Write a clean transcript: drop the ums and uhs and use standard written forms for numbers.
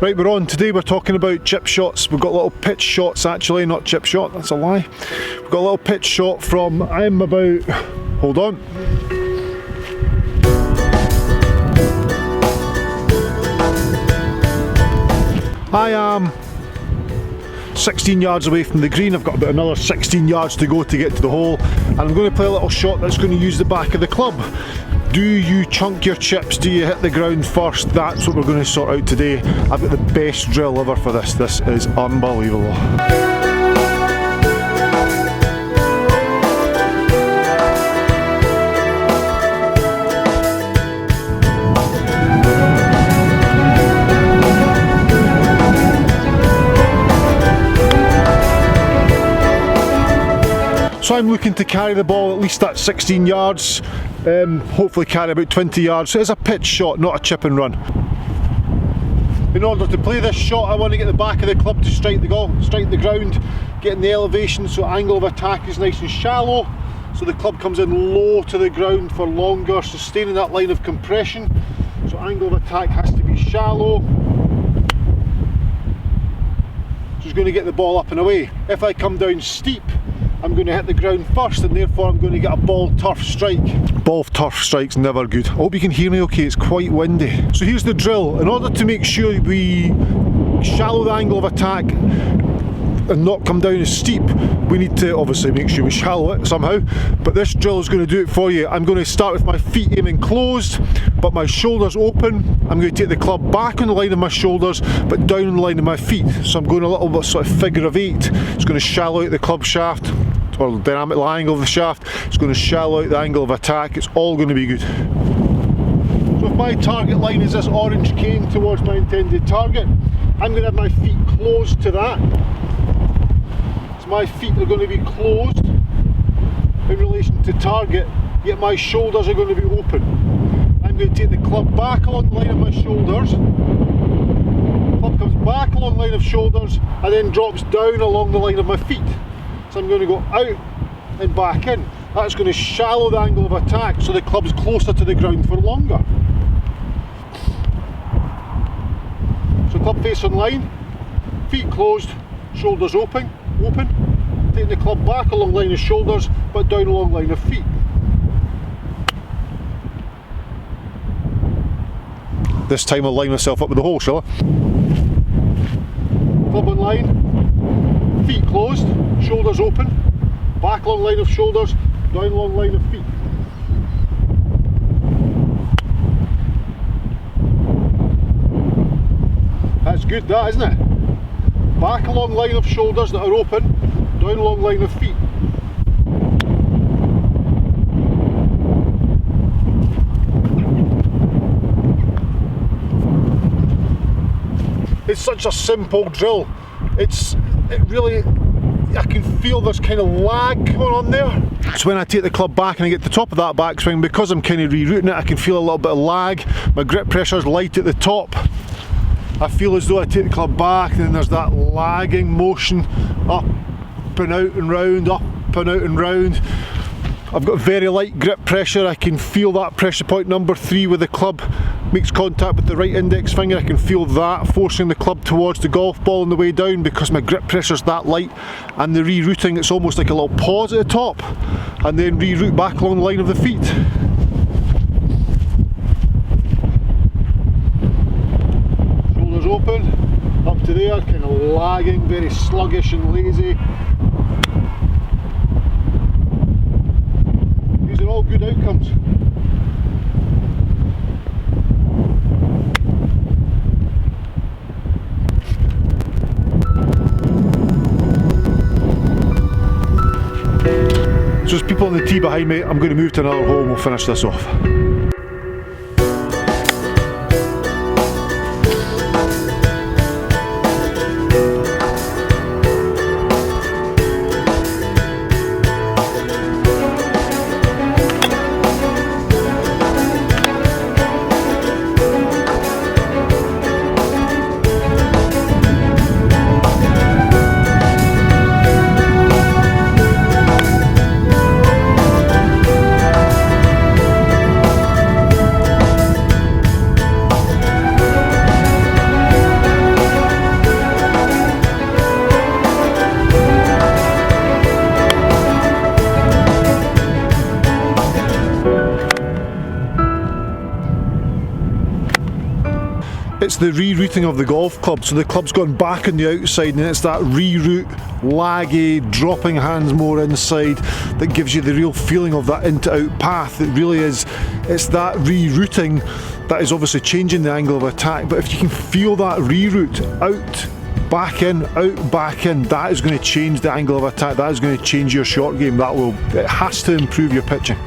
Right, we're on. Today we're talking about chip shots. We've got little pitch shots actually, not chip shot, that's a lie. We've got a little pitch shot from, I'm about, hold on. I am 16 yards away from the green. I've got about another 16 yards to go to get to the hole, and I'm going to play a little shot that's going to use the back of the club. Do you chunk your chips? Do you hit the ground first? That's what we're going to sort out today. I've got the best drill ever for this. This is unbelievable. So I'm looking to carry the ball at least at 16 yards, hopefully carry about 20 yards. So it's a pitch shot, not a chip and run. In order to play this shot, I want to get the back of the club to strike the ground, getting the elevation so angle of attack is nice and shallow, so the club comes in low to the ground for longer, sustaining that line of compression. So angle of attack has to be shallow. So it's going to get the ball up and away. If I come down steep, I'm going to hit the ground first, and therefore I'm going to get a ball turf strike. Ball turf strike's never good. I hope you can hear me okay, it's quite windy. So here's the drill. In order to make sure we shallow the angle of attack and not come down as steep, we need to obviously make sure we shallow it somehow, but this drill is going to do it for you. I'm going to start with my feet aiming closed, but my shoulders open. I'm going to take the club back on the line of my shoulders, but down on the line of my feet. So I'm going a little bit sort of figure of 8. It's going to shallow out the club shaft, or the dynamic angle of the shaft. It's going to shallow out the angle of attack. It's all going to be good. So if my target line is this orange cane towards my intended target, I'm going to have my feet closed to that. So my feet are going to be closed in relation to target, yet my shoulders are going to be open. I'm going to take the club back along the line of my shoulders. The club comes back along the line of shoulders and then drops down along the line of my feet. So I'm going to go out and back in. That's going to shallow the angle of attack so the club's closer to the ground for longer. So club face on line, feet closed, shoulders open. Taking the club back along line of shoulders but down along line of feet. This time I'll line myself up with the hole, shall I? Club on line, feet closed, shoulders open, back along line of shoulders, down along line of feet. That's good, that, isn't it? Back along line of shoulders that are open, down along line of feet. It's such a simple drill. It really, I can feel there's kind of lag going on there. So when I take the club back and I get to the top of that backswing, because I'm kind of rerouting it, I can feel a little bit of lag. My grip pressure's light at the top. I feel as though I take the club back and then there's that lagging motion up and out and round, up and out and round. I've got very light grip pressure. I can feel that pressure point number 3 with the club makes contact with the right index finger. I can feel that forcing the club towards the golf ball on the way down because my grip pressure's that light, and the rerouting, it's almost like a little pause at the top and then reroute back along the line of the feet. Shoulders open, up to there, kind of lagging, very sluggish and lazy. These are all good outcomes. So there's people on the tee behind me. I'm going to move to another hole and we'll finish this off. the rerouting of the golf club. So the club's gone back on the outside, and it's that reroute, laggy, dropping hands more inside, that gives you the real feeling of that into-out path. It really is, it's that rerouting that is obviously changing the angle of attack, but if you can feel that reroute, out, back in, that is going to change the angle of attack, that is going to change your short game. It has to improve your pitching.